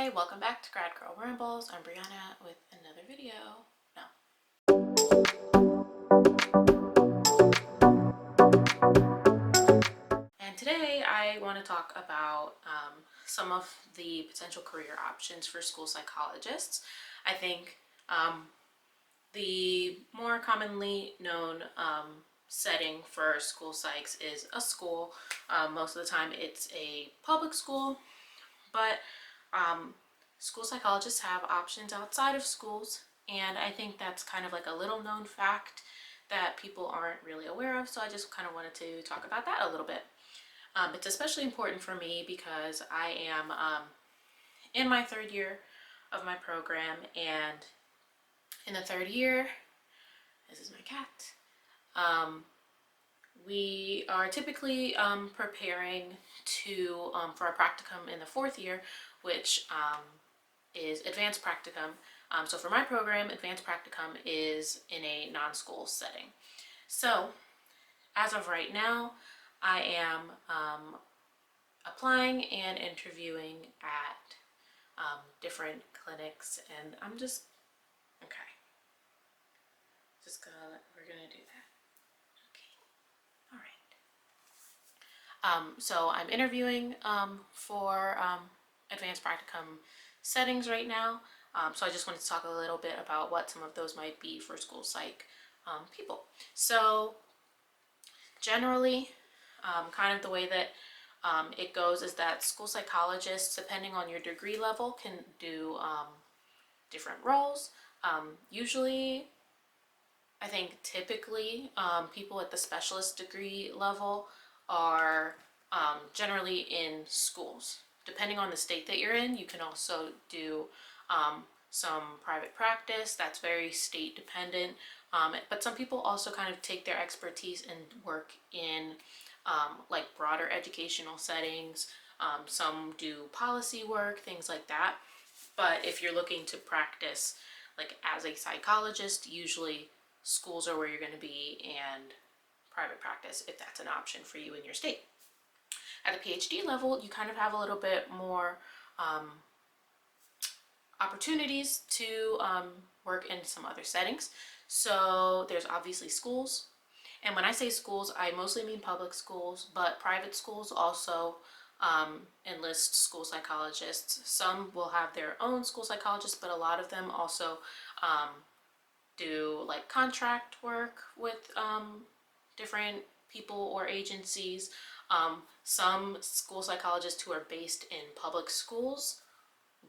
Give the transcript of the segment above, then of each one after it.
Hi, welcome back to GradGirlRambles. I'm Brianna with another video. And today I want to talk about some of the potential career options for school psychologists. I think the more commonly known setting for school psychs is a school. Most of the time it's a public school, but school psychologists have options outside of schools, and I think that's kind of like a little known fact that people aren't really aware of, so I just kind of wanted to talk about that a little bit. It's especially important for me because I am in my third year of my program, and in the third year, this is my cat, we are typically preparing to for a practicum in the fourth year, which is advanced practicum. So for my program, advanced practicum is in a non-school setting. So as of right now, I am applying and interviewing at different clinics, and I'm just, okay, we're gonna do that. Okay, all right. So I'm interviewing for advanced practicum settings right now. So I just wanted to talk a little bit about what some of those might be for school psych people. So generally, kind of the way that it goes is that school psychologists, depending on your degree level, can do different roles. Usually, I think typically people at the specialist degree level are generally in schools. Depending on the state that you're in, you can also do some private practice. That's very state dependent. But some people also kind of take their expertise and work in like broader educational settings. Some do policy work, things like that. But if you're looking to practice like as a psychologist, usually schools are where you're going to be, and private practice if that's an option for you in your state. At the PhD level, you kind of have a little bit more opportunities to work in some other settings. So there's obviously schools, and when I say schools, I mostly mean public schools, but private schools also enlist school psychologists. Some will have their own school psychologists, but a lot of them also do like contract work with different people or agencies. Some school psychologists who are based in public schools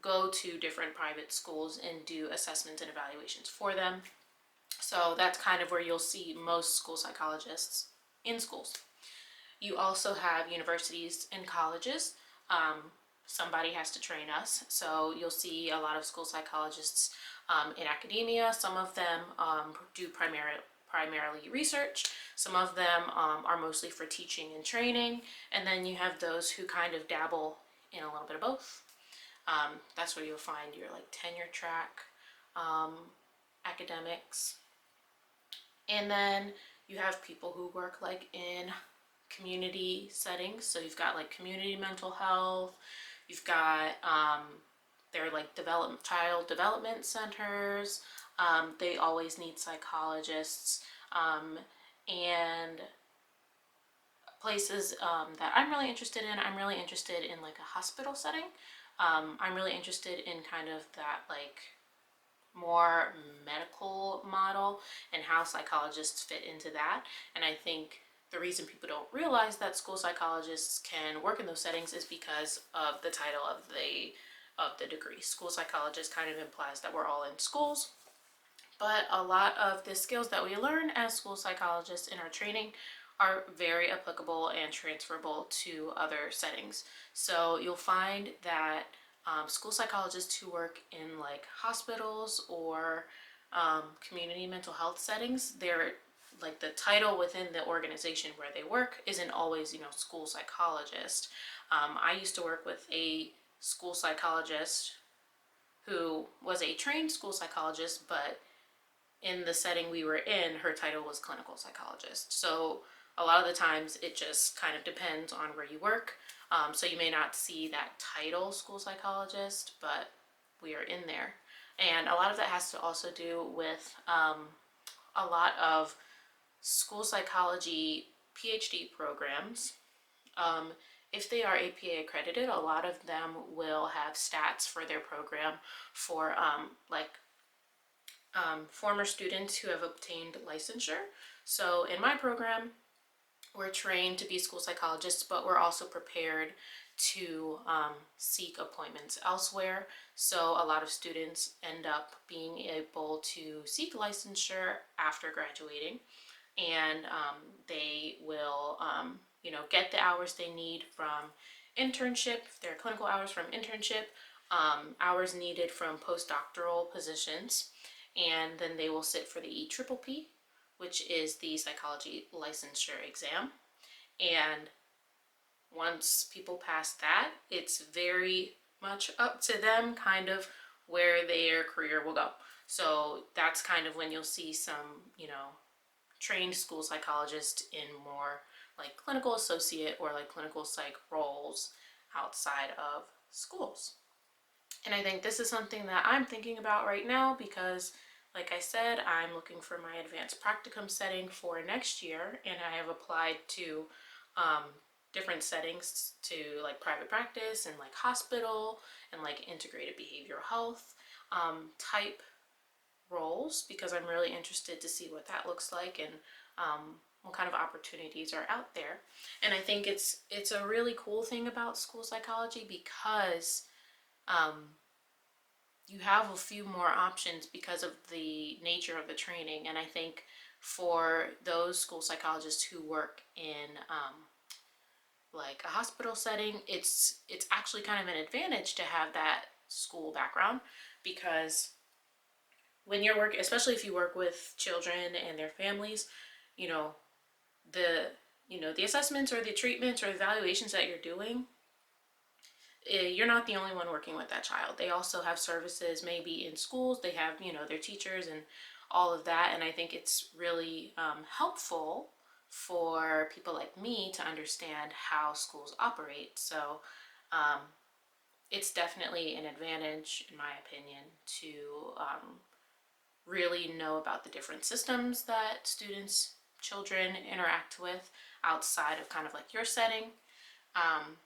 go to different private schools and do assessments and evaluations for them. So that's kind of where you'll see most school psychologists in schools. You also have universities and colleges. Somebody has to train us, so you'll see a lot of school psychologists in academia. Some of them do primarily research. Some of them are mostly for teaching and training, and then you have those who kind of dabble in a little bit of both. That's where you'll find your like tenure track academics. And then you have people who work like in community settings. So you've got like community mental health, you've got they're like child development centers. They always need psychologists, and places that I'm really interested in. I'm really interested in like a hospital setting. I'm really interested in kind of that like more medical model and how psychologists fit into that. And I think the reason people don't realize that school psychologists can work in those settings is because of the title of the degree. School psychologist kind of implies that we're all in schools, but a lot of the skills that we learn as school psychologists in our training are very applicable and transferable to other settings. So you'll find that school psychologists who work in like hospitals or community mental health settings, they're like the title within the organization where they work isn't always, school psychologist. I used to work with a school psychologist who was a trained school psychologist, but in the setting we were in, her title was clinical psychologist. So a lot of the times it just kind of depends on where you work. So you may not see that title, school psychologist, but we are in there. And a lot of that has to also do with a lot of school psychology PhD programs. Um, if they are APA accredited, a lot of them will have stats for their program for former students who have obtained licensure. So in my program, we're trained to be school psychologists, but we're also prepared to seek appointments elsewhere. So a lot of students end up being able to seek licensure after graduating, and they will, get the hours they need from internship, their clinical hours from internship, hours needed from postdoctoral positions, and then they will sit for the EPPP, which is the psychology licensure exam. And once people pass that, it's very much up to them kind of where their career will go. So that's kind of when you'll see some, trained school psychologists in more like clinical associate or like clinical psych roles outside of schools. And I think this is something that I'm thinking about right now because, like I said, I'm looking for my advanced practicum setting for next year, and I have applied to um, different settings to like private practice and like hospital and like integrated behavioral health type roles because I'm really interested to see what that looks like and what kind of opportunities are out there. And I think it's a really cool thing about school psychology because you have a few more options because of the nature of the training. And I think for those school psychologists who work in like a hospital setting, it's actually kind of an advantage to have that school background because when you're working, especially if you work with children and their families, you know, the the assessments or the treatments or evaluations that you're doing, you're not the only one working with that child. They also have services maybe in schools. They have, their teachers and all of that. And I think it's really helpful for people like me to understand how schools operate. So it's definitely an advantage, in my opinion, to really know about the different systems that students, children interact with outside of kind of like your setting. Um,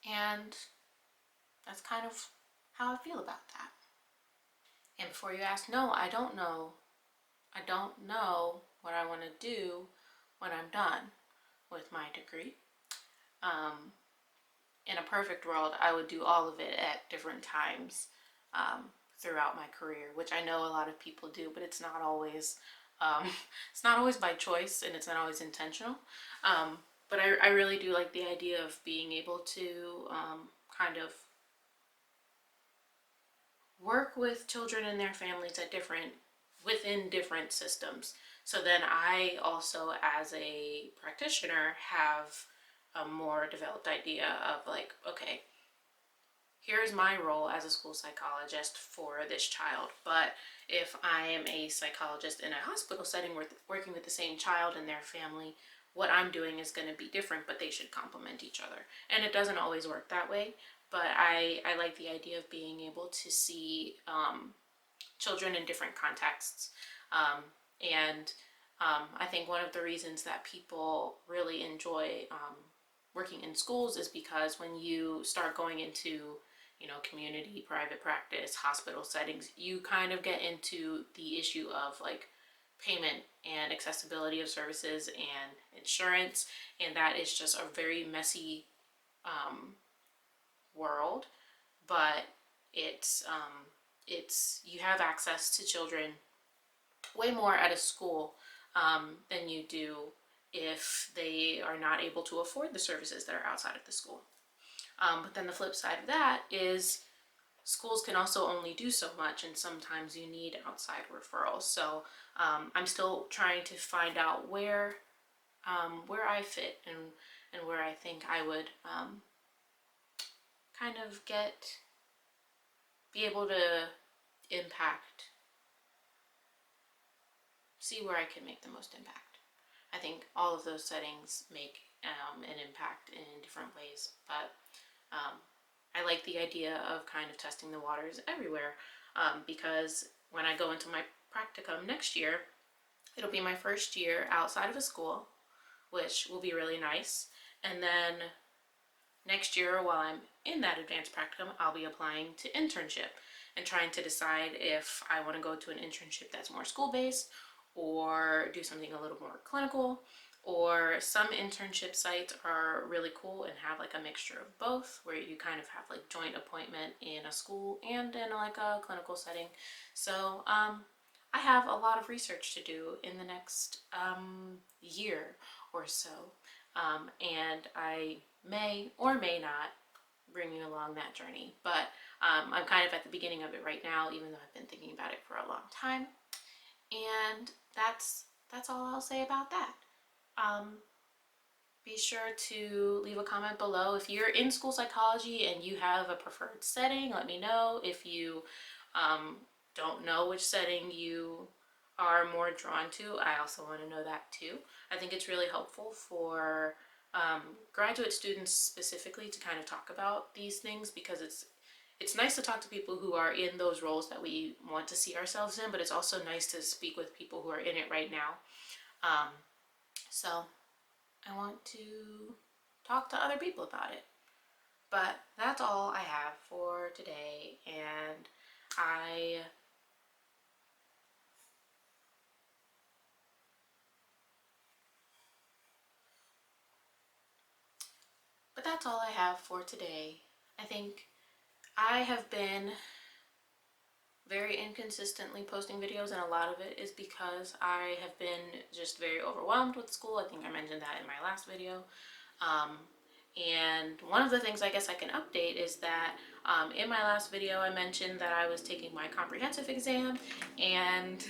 and that's kind of how I feel about that. And before you ask, no, I don't know. I don't know what I want to do when I'm done with my degree. In a perfect world, I would do all of it at different times throughout my career, which I know a lot of people do, but it's not always it's not always by choice and it's not always intentional. But I really do like the idea of being able to kind of work with children and their families at within different systems. So then I also, as a practitioner, have a more developed idea of like, okay, here's my role as a school psychologist for this child. But if I am a psychologist in a hospital setting working with the same child and their family, what I'm doing is going to be different, but they should complement each other. And it doesn't always work that way, but I like the idea of being able to see children in different contexts. And I think one of the reasons that people really enjoy working in schools is because when you start going into community, private practice, hospital settings, you kind of get into the issue of like payment and accessibility of services and insurance, and that is just a very messy world. But it's you have access to children way more at a school than you do if they are not able to afford the services that are outside of the school. But then the flip side of that is schools can also only do so much, and sometimes you need outside referrals. So I'm still trying to find out where I fit and where I think I would kind of be able to see where I can make the most impact. I think all of those settings make and impact in different ways. But I like the idea of kind of testing the waters everywhere, because when I go into my practicum next year, it'll be my first year outside of a school, which will be really nice. And then next year, while I'm in that advanced practicum, I'll be applying to internship and trying to decide if I want to go to an internship that's more school-based or do something a little more clinical. Or some internship sites are really cool and have like a mixture of both, where you kind of have like joint appointment in a school and in like a clinical setting. So I have a lot of research to do in the next year or so, and I may or may not bring you along that journey. But I'm kind of at the beginning of it right now, even though I've been thinking about it for a long time. And that's all I'll say about that. Be sure to leave a comment below if you're in school psychology and you have a preferred setting. Let me know. If you don't know which setting you are more drawn to, I also want to know that too. I think it's really helpful for graduate students specifically to kind of talk about these things, because it's nice to talk to people who are in those roles that we want to see ourselves in, but it's also nice to speak with people who are in it right now. So I want to talk to other people about it. But that's all I have for today, and that's all I have for today. I think I have been very inconsistently posting videos, and a lot of it is because I have been just very overwhelmed with school. I think I mentioned that in my last video. And one of the things I guess I can update is that in my last video I mentioned that I was taking my comprehensive exam and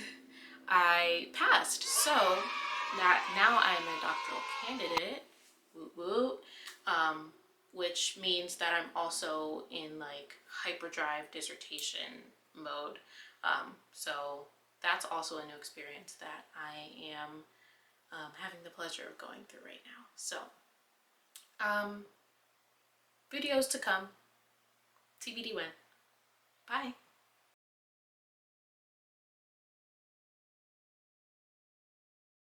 I passed. So that now I'm a doctoral candidate, woo woo, which means that I'm also in like hyperdrive dissertation mode. So that's also a new experience that I am having the pleasure of going through right now. So videos to come, TBD when. Bye.